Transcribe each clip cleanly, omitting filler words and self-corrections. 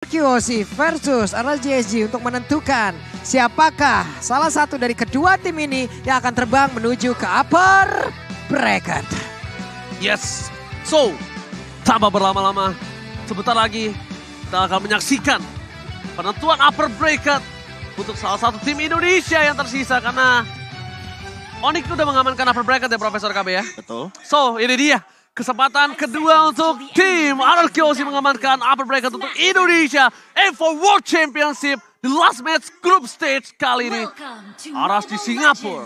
QOC versus RLJSG untuk menentukan siapakah salah satu dari kedua tim ini yang akan terbang menuju ke upper bracket. Yes, so tanpa berlama-lama, sebentar lagi kita akan menyaksikan penentuan upper bracket untuk salah satu tim Indonesia yang tersisa karena Onyx udah mengamankan upper bracket ya Profesor KB ya. Betul. So ini dia kesempatan kedua untuk tim RLQOC mengamankan upper bracket untuk Indonesia aim for World Championship di last match group stage kali ini. Aras di Singapura.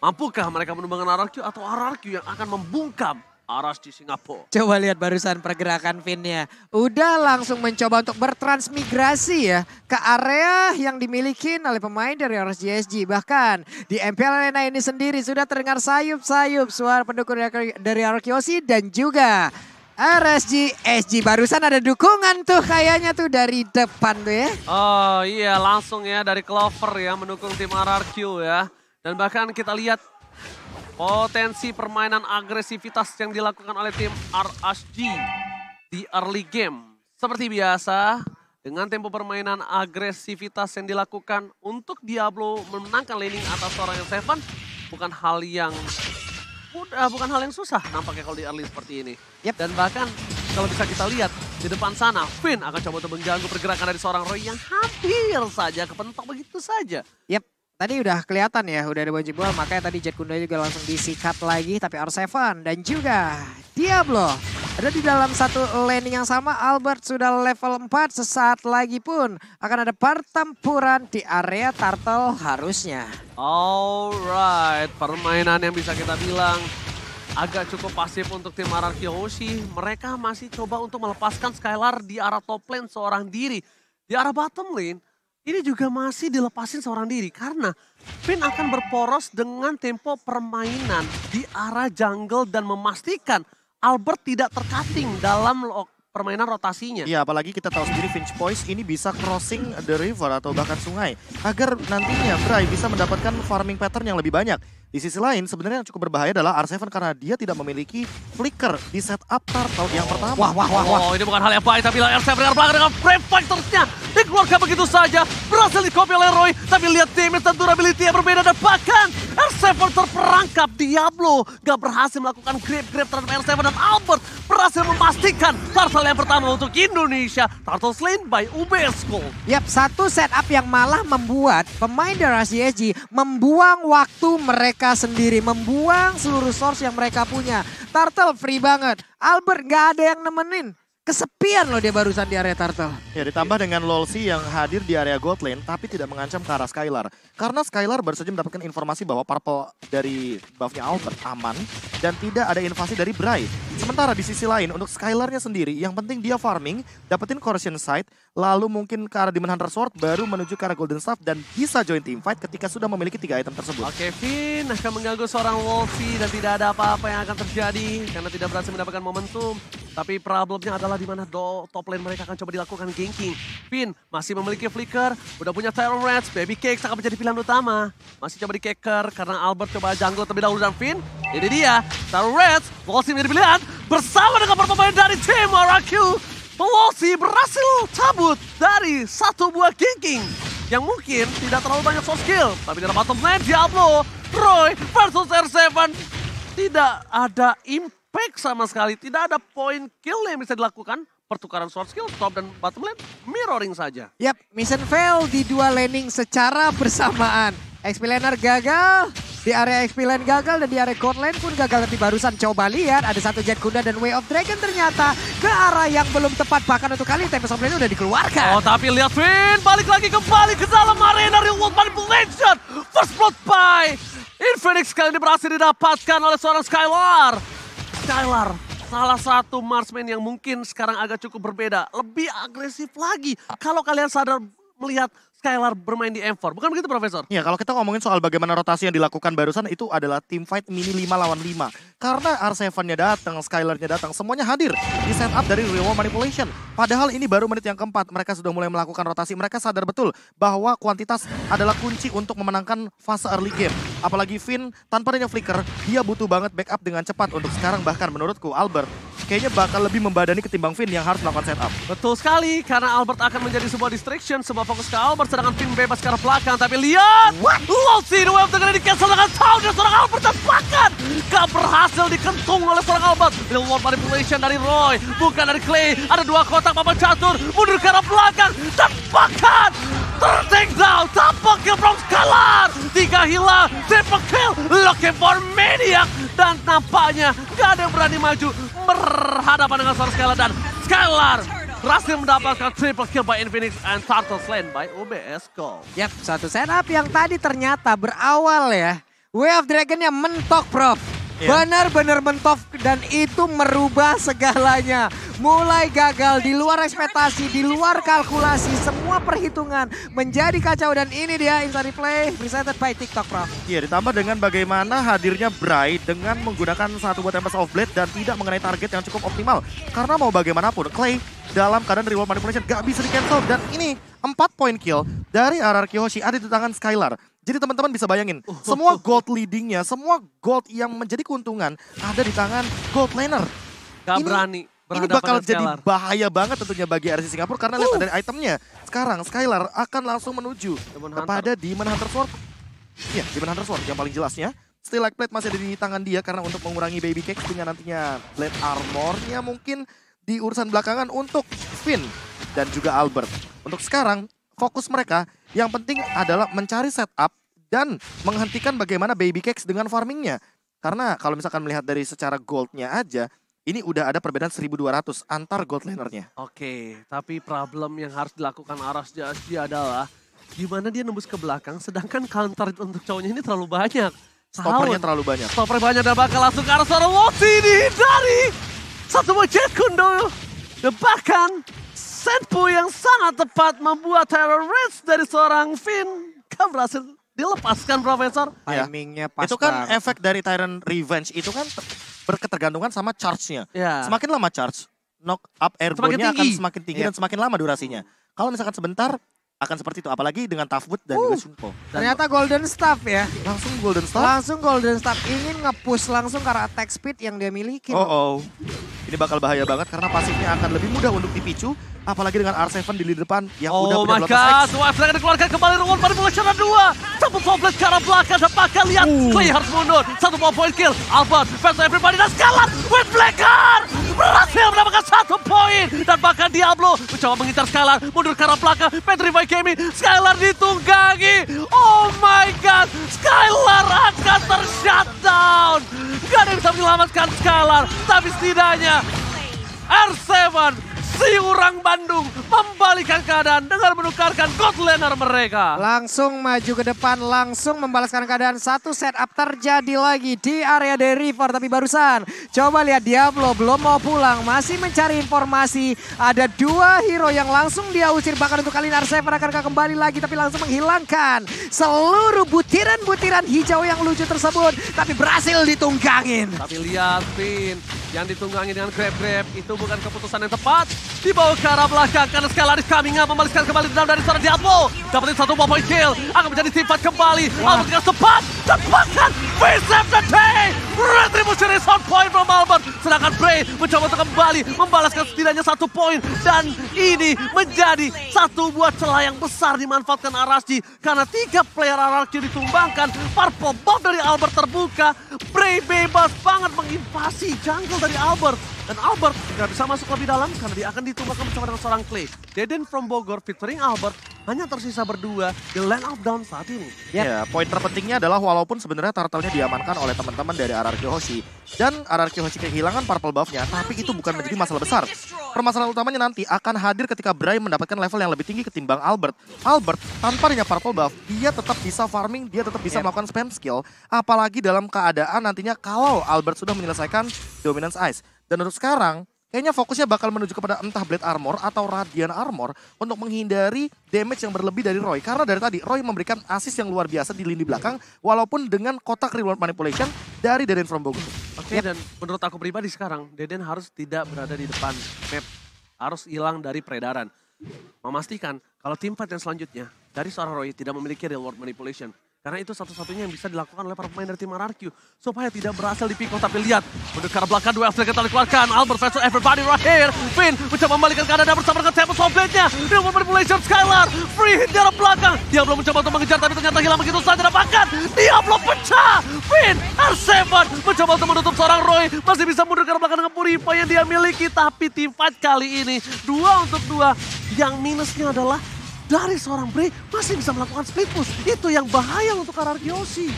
Mampukah mereka menumbangkan RRQ atau RRQ yang akan membungkam Aras di Singapura? Coba lihat barusan pergerakan Finn-nya. Udah langsung mencoba untuk bertransmigrasi ya ke area yang dimiliki oleh pemain dari RSJSG. Bahkan di MPL Arena ini sendiri sudah terdengar sayup-sayup suara pendukung dari RQOC dan juga RSJSG. Barusan ada dukungan tuh kayaknya tuh dari depan tuh ya. Oh iya langsung ya dari Clover ya mendukung tim RRQ ya. Dan bahkan kita lihat potensi permainan agresivitas yang dilakukan oleh tim RSG di early game. Seperti biasa, dengan tempo permainan agresivitas yang dilakukan untuk Diablo memenangkan laning atas seorang yang Seven, bukan hal yang mudah, bukan hal yang susah nampaknya kalau di early seperti ini. Dan bahkan kalau bisa kita lihat di depan sana, Finn akan coba untuk mengganggu pergerakan dari seorang Roy yang hampir saja kepentok begitu saja. Tadi udah kelihatan ya, udah ada baju bola, makanya tadi Jet Kunda juga langsung disikat lagi. Tapi R7 dan juga Diablo ada di dalam satu laning yang sama. Albert sudah level 4, sesaat lagi pun akan ada pertempuran di area turtle harusnya. Alright, permainan yang bisa kita bilang agak cukup pasif untuk tim RRQOC. Mereka masih coba untuk melepaskan Skylar di arah top lane seorang diri. Di arah bottom lane, ini juga masih dilepasin seorang diri karena Finn akan berporos dengan tempo permainan di arah jungle dan memastikan Albert tidak tercutting dalam permainan rotasinya. Iya, apalagi kita tahu sendiri Finch Poise ini bisa crossing the river atau bahkan sungai agar nantinya Bray bisa mendapatkan farming pattern yang lebih banyak. Di sisi lain sebenarnya yang cukup berbahaya adalah R7 karena dia tidak memiliki flicker di setup turtle yang pertama. Wah, ini bukan hal yang baik tapi R7 dengan belakang dengan Brave Fighters-nya dikeluarkan begitu saja. Berhasil di-copy oleh Roy, tapi lihat damage dan durability yang berbeda dan bahkan R7 terperangkap. Diablo gak berhasil melakukan grab terhadap R7 dan Albert berhasil memastikan turtle yang pertama untuk Indonesia. Turtle slain by UBS Gold. Satu setup yang malah membuat pemain dari RSJSG membuang waktu mereka sendiri, membuang seluruh source yang mereka punya. Turtle free banget, Albert gak ada yang nemenin. Kesepian loh dia barusan di area turtle. Ya, ditambah dengan Lolsi yang hadir di area gold lane tapi tidak mengancam ke arah Skylar. Karena Skylar baru saja mendapatkan informasi bahwa purple dari buffnya Albert aman dan tidak ada invasi dari Bray. Sementara di sisi lain untuk Skylarnya sendiri yang penting dia farming, dapetin Corrosion Sight, lalu mungkin ke arah Demon Hunter Sword baru menuju ke arah Golden Staff dan bisa join team fight ketika sudah memiliki 3 item tersebut. Oke, Finn akan mengganggu seorang Wolfie dan tidak ada apa-apa yang akan terjadi karena tidak berhasil mendapatkan momentum. Tapi problemnya adalah di mana top lane mereka akan coba dilakukan ganking. Finn masih memiliki flicker, udah punya Terror Rats, Baby Cakes akan menjadi pilihan utama. Masih coba di-caker karena Albert coba jungle terlebih dahulu dan Finn. Ini dia, Terror Rats, Wolfie menjadi pilihan bersama dengan pertemanan dari tim RRQ. Wolfie berhasil cabut dari satu buah ganking yang mungkin tidak terlalu banyak soft skill. Tapi dalam bottom lane, Diablo, Roy versus R7 tidak ada impact sama sekali. Tidak ada point kill yang bisa dilakukan. Pertukaran sword skill, top dan bottom lane, mirroring saja. Mission fail di dua laning secara bersamaan. XP laner gagal, di area XP lane gagal dan di area gold lane pun gagal. Tapi barusan coba lihat ada satu Jet Kunda dan Way of Dragon ternyata ke arah yang belum tepat. Bahkan untuk kali Tempest of Lane udah dikeluarkan. Oh tapi lihat Finn balik lagi kembali ke dalam arena Real World Manipulation. First blood by Infinix kali ini berhasil didapatkan oleh seorang Skylar. Skylar salah satu marksman yang mungkin sekarang agak cukup berbeda. Lebih agresif lagi. Kalau kalian sadar melihat Skylar bermain di M4. Bukan begitu Profesor? Ya, kalau kita ngomongin soal bagaimana rotasi yang dilakukan barusan itu adalah team fight mini 5 lawan 5. Karena R7-nya datang, Skylar-nya datang, semuanya hadir di setup dari Real World Manipulation. Padahal ini baru menit yang keempat, mereka sudah mulai melakukan rotasi. Mereka sadar betul bahwa kuantitas adalah kunci untuk memenangkan fase early game. Apalagi Finn tanpa adanya flicker, dia butuh banget backup dengan cepat untuk sekarang. Bahkan menurutku Albert kayaknya bakal lebih membadani ketimbang Finn yang harus melakukan setup. Betul sekali, karena Albert akan menjadi sebuah distraction, sebuah fokus ke Albert, sedangkan Finn bebas ke arah belakang. Tapi lihat, Lossy the Wave dengan di-cancel dengan sound dari seorang Albert dan bahkan gak berhasil dikentung oleh seorang Albert. Real world manipulation dari Roy, bukan dari Clay. Ada dua kotak papan catur, mundur ke arah belakang, dan bahkan take down, tampuk kill from Skylar. 3 hilang, triple kill, looking for Maniac. Dan nampaknya gak ada yang berani maju berhadapan dengan seorang Skylar. Dan Skylar berhasil mendapatkan triple kill by Infinix and Turtle Slain by UBS Gold. Yap, satu setup yang tadi ternyata berawal ya. Way of Dragon-nya mentok, Prof. Benar-benar mentok dan itu merubah segalanya. Mulai gagal, di luar ekspektasi, di luar kalkulasi, semua perhitungan menjadi kacau. Dan ini dia Inside Replay presented by TikTok, Prof. Iya, ditambah dengan bagaimana hadirnya Bray dengan menggunakan satu buah Tempest of Blade dan tidak mengenai target yang cukup optimal. Karena mau bagaimanapun, Clay dalam keadaan reward manipulation gak bisa di-cancel. Dan ini 4 point kill dari RRQ Hoshi ada di tangan Skylar. Jadi teman-teman bisa bayangin, semua gold leadingnya, semua gold yang menjadi keuntungan ada di tangan gold laner. Gak berani. Ini bakal jadi bahaya banget tentunya bagi RC Singapura karena lihat dari itemnya. Sekarang Skylar akan langsung menuju kepada Demon Hunter Sword. Iya, Demon Hunter Sword yang paling jelasnya. Still Like Plate masih ada di tangan dia karena untuk mengurangi Baby Cake dengan nantinya Blade Armor-nya mungkin di urusan belakangan untuk Finn dan juga Albert. Untuk sekarang fokus mereka yang penting adalah mencari setup dan menghentikan bagaimana Baby Cakes dengan farmingnya. Karena kalau misalkan melihat dari secara goldnya aja, ini udah ada perbedaan 1.200 antar gold lanernya. Oke, tapi problem yang harus dilakukan Aras Jasdi adalah gimana dia nembus ke belakang sedangkan counter untuk cowoknya ini terlalu banyak. Stoppernya terlalu banyak. Stopper banyak dan bakal langsung ke arah seorang Lossy dihindari. Satu buah Jet Kundo. Dan bahkan Senpu yang sangat tepat membuat terror race dari seorang Finn. Kan berhasil dilepaskan, Profesor. Timingnya pas itu kan banget. efek dari Tyrant Revenge itu kan berketergantungan sama charge-nya. Semakin lama charge, knock up airborne-nya akan semakin tinggi dan semakin lama durasinya. Kalau misalkan sebentar akan seperti itu, apalagi dengan Tough Wood dan juga Shunpo. Ternyata Golden Staff ya. Langsung Golden Staff. Langsung Golden Staff ingin nge-push langsung karena attack speed yang dia miliki. Ini bakal bahaya banget karena pasifnya akan lebih mudah untuk dipicu. Apalagi dengan R7 di lini depan yang udah Oh my god, Swipe akan dikeluarkan kembali reward manipulation 2. Satu Foblet ke arah belakang dan bahkan lihat Clay harus mundur. Satu more point kill, Albert versus everybody dan Skylar with Blacker berhasil mendapatkan 1 poin. Dan bahkan Diablo mencoba mengincar Skylar, mundur ke arah belakang, Petrify Kemi, Skylar ditunggangi. Oh my god, Skylar akan ter-shutdown. Gak ada yang bisa menyelamatkan Skylar, tapi setidaknya R7 si orang Bandung membalikan keadaan dengan menukarkan gold laner mereka. Langsung maju ke depan, langsung membalaskan keadaan. Satu setup terjadi lagi di area dari River. Tapi barusan, coba lihat Diablo belum mau pulang. Masih mencari informasi. Ada 2 hero yang langsung dia usir. Bahkan untuk kali ini R7 akan kembali lagi. Tapi langsung menghilangkan seluruh butiran-butiran hijau yang lucu tersebut. Tapi berhasil ditunggangin. Tapi lihat Finn yang ditunggangi dengan grab-grab. Itu bukan keputusan yang tepat. Dibawa ke arah belakang karena Skylar is coming up, membalaskan kembali dendam dari seorang Diablo. Dapetin 1 point kill, akan menjadi sifat kembali. Albert dengan cepat, dan bahkan save the day. Retribution is on point from Albert. Sedangkan Bray mencoba untuk kembali membalaskan setidaknya 1 poin. Dan ini menjadi satu buah celah yang besar dimanfaatkan Arashi. Karena 3 player RRQ ditumbangkan, purple buff dari Albert terbuka. Bray bebas banget menginvasi jungle dari Albert. Dan Albert tidak bisa masuk lebih dalam karena dia akan ditumbangkan bersama dengan seorang Clay. Deden from Bogor featuring Albert hanya tersisa berdua di lane of down saat ini. Ya, poin terpentingnya adalah walaupun sebenarnya turtle-nya diamankan oleh teman-teman dari RRQ Hoshi. Dan RRQ Hoshi kehilangan purple buff-nya, tapi itu bukan menjadi masalah besar. Permasalahan utamanya nanti akan hadir ketika Bray mendapatkan level yang lebih tinggi ketimbang Albert. Albert, tanpa adanya purple buff, dia tetap bisa farming, dia tetap bisa melakukan spam skill. Apalagi dalam keadaan nantinya kalau Albert sudah menyelesaikan Dominance Ice. Dan untuk sekarang, kayaknya fokusnya bakal menuju kepada entah Blade Armor atau Radiant Armor untuk menghindari damage yang berlebih dari Roy. Karena dari tadi, Roy memberikan assist yang luar biasa di lini belakang, walaupun dengan kotak reward manipulation dari Deden from Bogor. Oke, dan menurut aku pribadi sekarang, Deden harus tidak berada di depan map. Harus hilang dari peredaran. Memastikan kalau tim fight yang selanjutnya, dari seorang Roy tidak memiliki reward manipulation. Karena itu satu-satunya yang bisa dilakukan oleh para pemain dari tim RRQ. Supaya tidak berhasil di pick off, tapi lihat. Untuk ke arah belakang, dua F kita dikeluarkan. Albert versus everybody right here. Finn mencoba membalikan keadaan bersama dengan Tempest of Blade-nya. Dia manipulation Skylar. Free hit di arah belakang. Diablo mencoba untuk mengejar, tapi ternyata hilang begitu saja. Dapatkan. Diablo pecah. Finn, R7 mencoba untuk menutup seorang Roy. Masih bisa mundur ke arah belakang dengan Purifier yang dia miliki. Tapi tim fight kali ini 2 untuk 2. Yang minusnya adalah dari seorang Bray masih bisa melakukan split push. Itu yang bahaya untuk RRQ.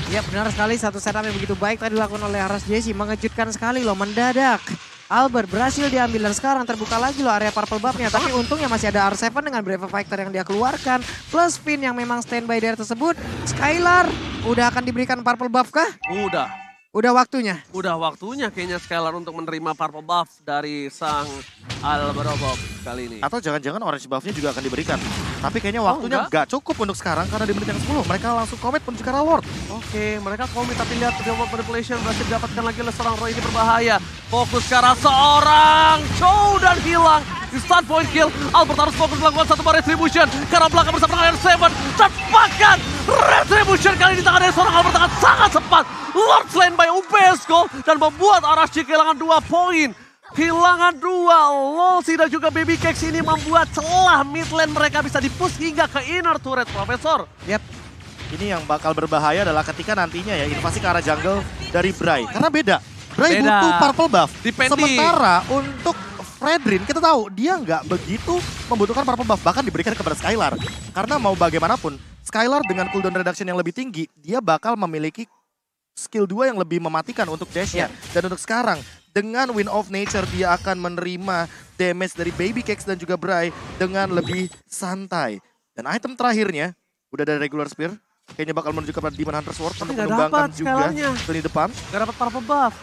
Ya benar sekali, satu setup yang begitu baik tadi dilakukan oleh RSJC. Mengejutkan sekali loh, mendadak. Albert berhasil diambil dan sekarang terbuka lagi loh area purple buff-nya. Tapi untungnya masih ada R7 dengan Brave Fighter yang dia keluarkan. Plus Finn yang memang standby dari tersebut. Skylar udah akan diberikan purple buff kah? Udah waktunya? Udah waktunya kayaknya Skylar untuk menerima purple buff dari sang Alberobov kali ini. Atau jangan-jangan orange buff-nya juga akan diberikan. Tapi kayaknya waktunya nggak cukup untuk sekarang karena di menit yang 10 mereka langsung commit menuju ke arah Lord. Oke, mereka commit tapi lihat Devil Manipulation berhasil didapatkan lagi oleh seorang Roy, ini berbahaya. Fokus ke arah seorang Chow dan hilang. Di start point kill, Albert harus fokus melakukan satu bar retribution. Karena belakang bersama dengan R7, cepatkan retribution kali ini di tangan dari seorang Albert sangat cepat. Lord slain by UPS Gold dan membuat RSG kehilangan 2 poin. Kehilangan 2, Lolsi dan juga Baby Cakes ini membuat celah mid lane mereka bisa di-push hingga ke inner turret, Profesor. Yap. Ini yang bakal berbahaya adalah ketika nantinya ya invasi ke arah jungle dari Bray. Karena beda. Bray butuh purple buff. Sementara untuk Fredrin kita tahu dia nggak begitu membutuhkan purple buff. Bahkan diberikan kepada Skylar. Karena mau bagaimanapun, Skylar dengan cooldown reduction yang lebih tinggi, dia bakal memiliki skill 2 yang lebih mematikan untuk dash-nya. Dan untuk sekarang, dengan Wind of Nature dia akan menerima damage dari Baby Cakes dan juga Bray dengan lebih santai. Dan item terakhirnya, udah ada regular spear. Kayaknya bakal menuju kepada Demon Hunter Sword untuk menumbangkan juga lini depan. Gak dapat purple buff.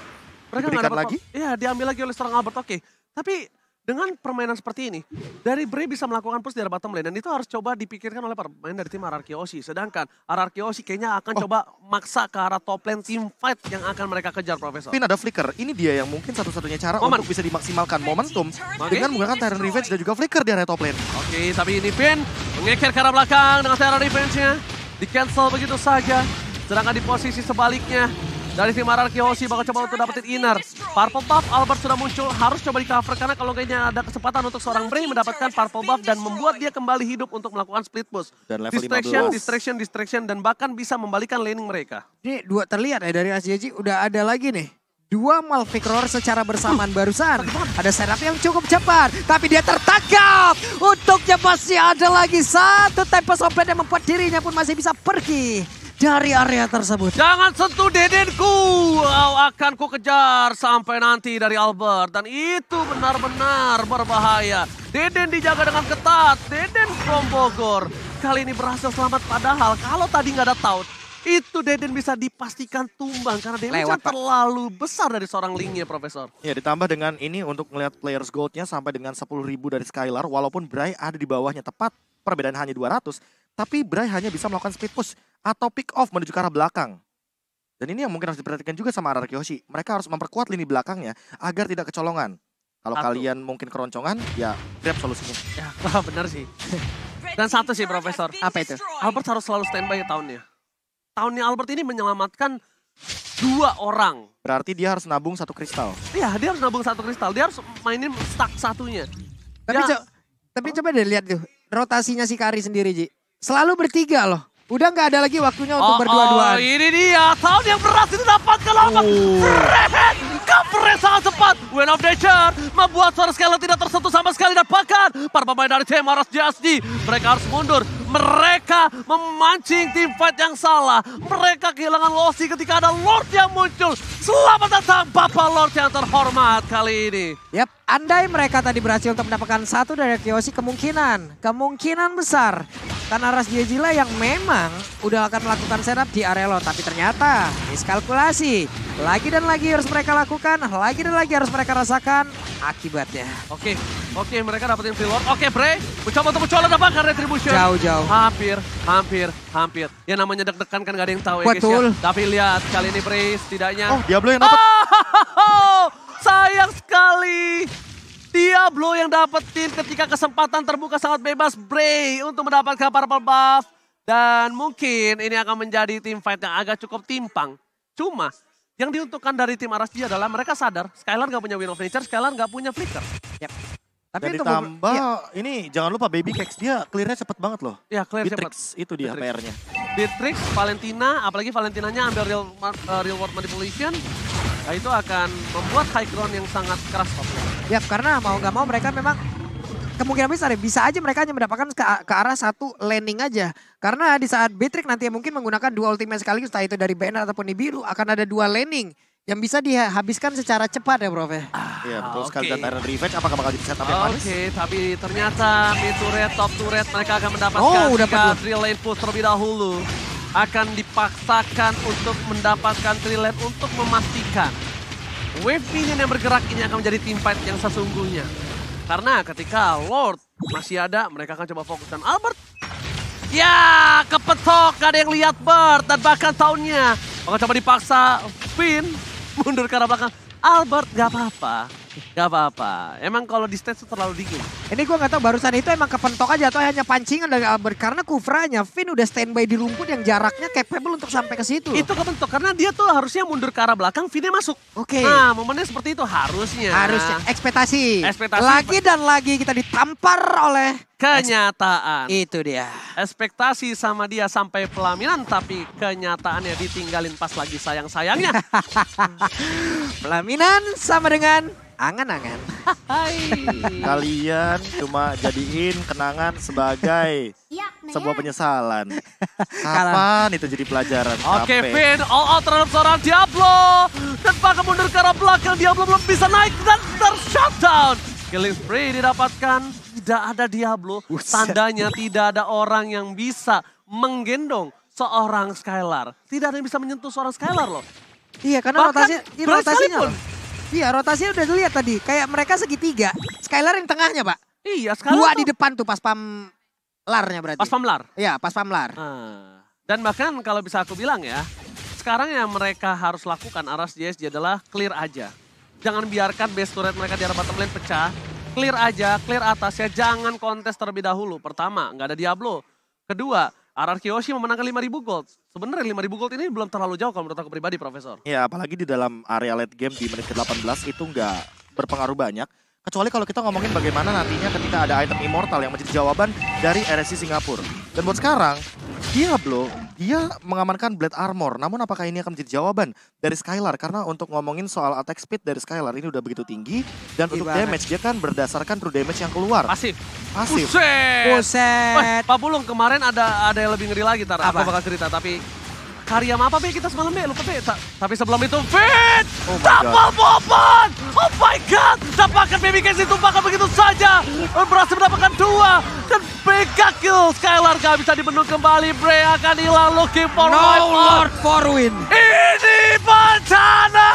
Mereka Diberikan lagi? Iya, diambil lagi oleh seorang Albert, oke. Tapi dengan permainan seperti ini, dari Bray bisa melakukan push dari bottom lane. Dan itu harus coba dipikirkan oleh pemain dari tim RRQ. Sedangkan RRQ kayaknya akan coba maksa ke arah top lane team fight yang akan mereka kejar, Profesor. Finn ada flicker, ini dia yang mungkin satu-satunya cara untuk bisa dimaksimalkan momentum dengan menggunakan Tyrant Revenge dan juga flicker di area top lane. Oke, tapi ini Finn mengeker ke arah belakang dengan Tyrant Revenge-nya. Di cancel begitu saja. Sedangkan di posisi sebaliknya, dari tim RRQ bakal coba untuk dapetin inner. Purple buff Albert sudah muncul, harus coba di cover karena kalau kayaknya ada kesempatan untuk seorang Bray mendapatkan purple buff dan membuat dia kembali hidup untuk melakukan split push. Dan level 15. Distraction dan bahkan bisa membalikan laning mereka. Ini dua terlihat ya dari ASJJ udah ada lagi nih. 2 Malphite Roar secara bersamaan barusan. Ada setup yang cukup cepat, tapi dia tertangkap. Untuknya masih ada lagi satu Tempest of Blade yang membuat dirinya pun masih bisa pergi dari area tersebut. Jangan sentuh Dedenku, kau akan ku kejar sampai nanti dari Albert. Dan itu benar-benar berbahaya. Deden dijaga dengan ketat, Deden from Bogor. Kali ini berhasil selamat padahal kalau tadi nggak ada taunt, itu Deden bisa dipastikan tumbang karena damage terlalu besar dari seorang Link-nya, Profesor. Ya, ditambah dengan ini untuk melihat players gold-nya sampai dengan 10.000 dari Skylar. Walaupun Bray ada di bawahnya tepat, perbedaan hanya 200. Tapi Bray hanya bisa melakukan split push atau pick off menuju ke arah belakang. Dan ini yang mungkin harus diperhatikan juga sama RRQ. Mereka harus memperkuat lini belakangnya agar tidak kecolongan. Kalau kalian mungkin keroncongan, ya grab solusinya. Ya, benar sih. Dan satu sih, Profesor. Apa itu? Albert harus selalu standby tahunnya. Tahunnya Albert ini menyelamatkan 2 orang. Berarti dia harus nabung 1 kristal. Iya, dia harus nabung 1 kristal. Dia harus mainin stack satunya. Tapi coba deh lihat tuh rotasinya si Kari sendiri, Ji. Selalu bertiga loh. Udah nggak ada lagi waktunya untuk berdua-duaan. Ini dia, tahun yang berhasil didapatkan Albert. Red, covernya sangat cepat. Wind of Nature membuat suara Skylar tidak tersentuh sama sekali. Dan bahkan para pemain dari tim RSJSD, mereka harus mundur. Mereka memancing tim fight yang salah. Mereka kehilangan Losi ketika ada Lord yang muncul. Selamat datang Bapak Lord yang terhormat kali ini. Yap, andai mereka tadi berhasil untuk mendapatkan 1 dari Kyoshi, kemungkinan besar. Karena RSJJ lah yang memang udah akan melakukan setup di area Lord. Tapi ternyata miskalkulasi. Lagi dan lagi harus mereka lakukan, lagi dan lagi harus mereka rasakan akibatnya. Oke, mereka dapetin free Lord. Oke, Bray, mencoba untuk dapatkan retribution. Jauh-jauh. Hampir. Ya namanya deg-degan kan gak ada yang tahu ya guys ya. Tapi lihat, kali ini Bray setidaknya. Oh, Diablo yang dapat. Sayang sekali. Diablo yang dapetin ketika kesempatan terbuka sangat bebas. Bray untuk mendapatkan purple buff. Dan mungkin ini akan menjadi tim fight yang agak cukup timpang. Cuma yang diuntungkan dari tim RSG adalah mereka sadar Skylar nggak punya Wind of Nature, Skylar nggak punya Flicker. Tapi Dan untuk ditambah iya. ini jangan lupa Baby Cakes dia clearnya cepet banget loh. Ya, clear cepat. Bitrix itu dia Bitrix. PR-nya. Bitrix, Valentina, apalagi Valentinanya ambil real world manipulation. Nah, itu akan membuat high ground yang sangat keras. Ya karena mau nggak mau mereka memang kemungkinan besar ya, bisa aja mereka hanya mendapatkan ke arah satu landing aja. Karena di saat Bitrix nanti mungkin menggunakan dua ultimate sekaligus, entah itu dari Banner ataupun Nibiru, akan ada dua landing yang bisa dihabiskan secara cepat ya Prof. Iya betul sekali. oke. Dan Tyrant Revenge apakah bakal jadi setup yang manis? Oke, tapi ternyata mid turret, top turret mereka akan mendapatkan Oh, dapat jika dua. 3 lane push terlebih dahulu. Akan dipaksakan untuk mendapatkan 3 lane untuk memastikan wave minion yang bergerak ini akan menjadi team fight yang sesungguhnya. Karena ketika Lord masih ada, mereka akan coba fokuskan Albert. Ya, kepetok, gak ada yang lihat Bert dan bahkan tahunnya. Akan coba dipaksa Finn mundur ke arah belakang. Albert gak apa-apa, gak apa-apa. Emang kalau di stage itu terlalu dingin. Ini gue nggak tahu barusan itu emang kepentok aja atau hanya pancingan dari Albert. Karena Kufranya, Finn udah standby di rumput yang jaraknya capable untuk sampai ke situ. Itu kebentuk karena dia tuh harusnya mundur ke arah belakang, Finn-nya masuk. Oke. Nah, momennya seperti itu harusnya. Harusnya ekspektasi. Ekspektasi. Lagi dan lagi kita ditampar oleh Kenyataan. itu dia. Ekspektasi sama dia sampai pelaminan, tapi kenyataannya ditinggalin pas lagi sayang-sayangnya. Pelaminan sama dengan angan-angan. Hai. Kalian cuma jadiin kenangan sebagai sebuah penyesalan. Kapan itu jadi pelajaran? Oke, Capek. Finn all out terhadap seorang Diablo. Dan bahkan mundur ke arah belakang, Diablo belum bisa naik dan ter-shutdown. Killing spree didapatkan, tidak ada Diablo. Buset. Tandanya tidak ada orang yang bisa menggendong seorang Skylar. Tidak ada yang bisa menyentuh seorang Skylar loh. Iya karena Bahkan ini Bryce rotasinya sekalipun. loh. Iya rotasinya udah dilihat tadi. Kayak mereka segitiga. Skylar yang tengahnya Pak. Iya, Skylar Dua tuh di depan tuh pas pamlarnya berarti. pas pamlar. Iya pas pamlar. Dan bahkan kalau bisa aku bilang ya, sekarang yang mereka harus lakukan RSJSJ adalah clear aja. Jangan biarkan base turret mereka di arah bottom lane pecah. Clear aja, clear atasnya, jangan kontes terlebih dahulu. Pertama, nggak ada Diablo. Kedua, RRQ Yoshi memenangkan 5.000 gold. Sebenarnya 5.000 gold ini belum terlalu jauh kalau menurut aku pribadi, Profesor. Ya apalagi di dalam area late game di menit ke-18 itu nggak berpengaruh banyak. Kecuali kalau kita ngomongin bagaimana nantinya ketika ada item immortal yang menjadi jawaban dari RSC Singapura. Dan buat sekarang, Diablo, dia mengamankan Blade Armor. Namun apakah ini akan menjadi jawaban dari Skylar? Karena untuk ngomongin soal attack speed dari Skylar ini udah begitu tinggi. Dan untuk banget. damage, dia kan berdasarkan true damage yang keluar. Pasif. Pasif. Buset. Buset. Wah, Pak Pulung kemarin ada yang lebih ngeri lagi, Tar. Aku Apa? bakal cerita, tapi karya apa Be kita semalam Be? Lupa Be. Tapi sebelum itu Fit! Oh my Double bomban! Oh my god! Dapatkan Baby Case ditumpahkan begitu saja. Berhasil mendapatkan 2. Dan mega kill. Skylar gak bisa dibendung kembali. Bray akan hilang looking for No my Lord for win. ini bencana!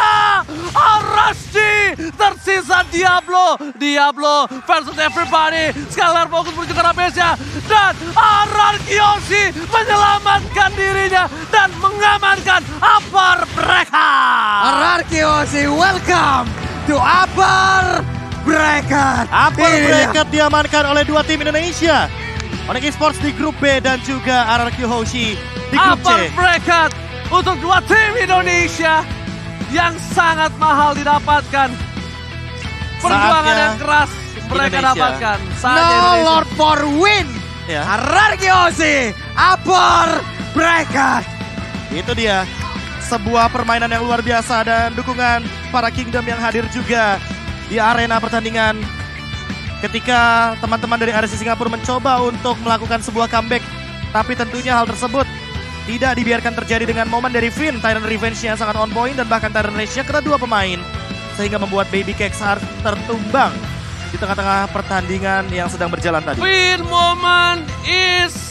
Arasti tersisa Diablo. Diablo versus everybody. Skylar fokus menuju ke arah base-nya. Dan Ararkioshi menyelamatkan dirinya. Dan mengamankan upper mereka. Ararkioshi welcome to upper bracket. Upper Ini dia. bracket diamankan oleh dua tim Indonesia. Onyx Esports di grup B dan juga RRQ Hoshi di grup Upper C. bracket untuk 2 tim Indonesia yang sangat mahal didapatkan. Perjuangan Saatnya yang keras mereka Indonesia. dapatkan. Saatnya No Indonesia. Lord for win. Ya, Ararkioshi upper bracket. itu dia. Sebuah permainan yang luar biasa dan dukungan para Kingdom yang hadir juga di arena pertandingan. Ketika teman-teman dari RSC Singapura mencoba untuk melakukan sebuah comeback. Tapi tentunya hal tersebut tidak dibiarkan terjadi dengan momen dari Finn. Tyrant Revenge yang sangat on point dan bahkan Tyrant Rage-nya kedua pemain. Sehingga membuat Baby Cakes harus tertumbang di tengah-tengah pertandingan yang sedang berjalan tadi. Win moment is